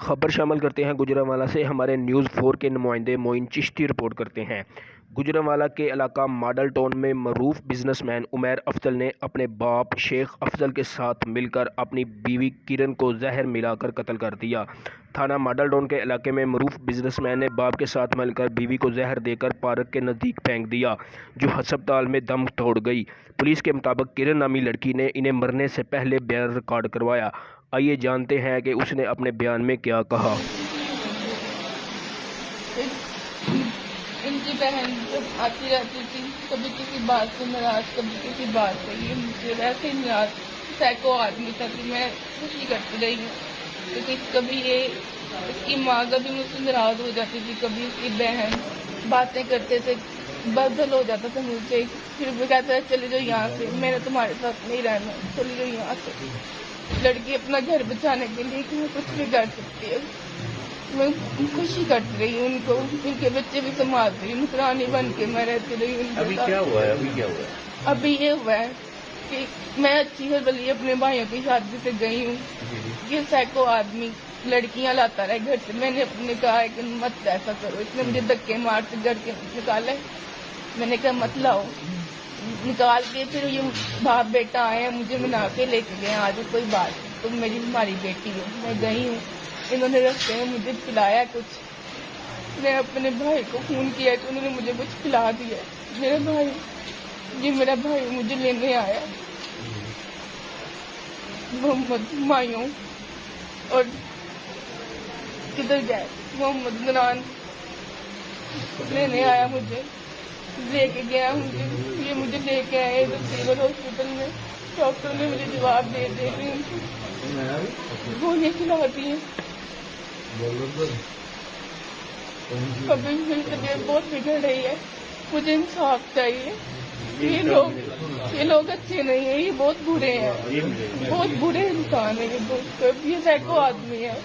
خبر شامل کرتے ہیں گجرانوالہ سے۔ ہمارے نیوز 4 کے نمائندے معین چشتی رپورٹ کرتے ہیں۔ گجرانوالہ کے علاقہ ماڈل ٹاؤن میں معروف بزنس مین عمیر افضل نے اپنے باپ شیخ افضل کے ساتھ مل کر اپنی بیوی کرن کو زہر ملا کر قتل کر دیا۔ تھانہ ماڈل ٹاؤن کے علاقے میں معروف بزنس مین نے باپ کے ساتھ مل کر بیوی کو زہر دے کر پارک کے نزدیک پھینک دیا، جو ہسپتال میں دم توڑ گئی۔ پولیس کے مطابق کرن نامی لڑکی نے انہیں مرنے سے پہلے بیان ریکارڈ کروایا۔ آئیے جانتے ہیں کہ اس نے اپنے بیان میں کیا کہا۔ ان کی بہن جب آتی رہتی تھی، کبھی کسی بات سے ناراض، کبھی کسی بات سے، یہ مجھے ویسے ہی ناراض سائیکو آدمی تھا کہ میں خوشی کرتی رہی ہوں، کیونکہ کبھی اس کی ماں کبھی مجھ سے ناراض ہو جاتی تھی، کبھی اس کی بہن باتیں کرتے تھے، بدل ہو جاتا تھا مجھ سے، پھر وہ کہتا ہے چلے جاؤ یہاں سے، میں نے تمہارے ساتھ نہیں رہنا، چلے جاؤ یہاں سے۔ لڑکی اپنا گھر بچانے کے لیے کہ وہ کچھ بھی کر سکتی ہے، میں خوشی کرتی رہی ہوں ان کو، ان کے بچے بھی سنبھالتی رہی ہوں، نکرانی بن کے میں رہتی رہی ہوں ان کے ساتھ۔ ابھی یہ ہوا ہے کہ میں اچھی ہے بلی اپنے بھائیوں کی شادی سے گئی ہوں، یہ سائیکو آدمی لڑکیاں لاتا رہے گھر سے، میں نے اپنے کہا ہے کہ مت ایسا کرو، اس نے مجھے دھکے مار کے گھر کے نکالے، میں نے کہا مت لاؤ، نکال کے پھر یہ باپ بیٹا آئے ہیں، مجھے منا کے لے کے گئے، آج کوئی بات نہیں، تم میری ہماری بیٹی ہو۔ میں گئی ہوں، انہوں نے رستے میں مجھے پلایا کچھ، میں اپنے بھائی کو فون کیا تو انہوں نے مجھے کچھ پلا دیا۔ میرا بھائی مجھے لینے آیا، محمد ہمایوں، اور کدھر گئے محمد گنان لینے آیا، مجھے لے کے گیا، یہ مجھے لے کے آئے سول ہاسپٹل میں، ڈاکٹر نے مجھے جواب دے دی، گولیاں کھلا دی ہیں، ابھی میری طبیعت بہت بگڑ رہی ہے، مجھے انصاف چاہیے۔ یہ لوگ اچھے نہیں ہیں، یہ بہت برے ہیں، بہت برے انسان ہیں، یہ سائیکو آدمی ہے۔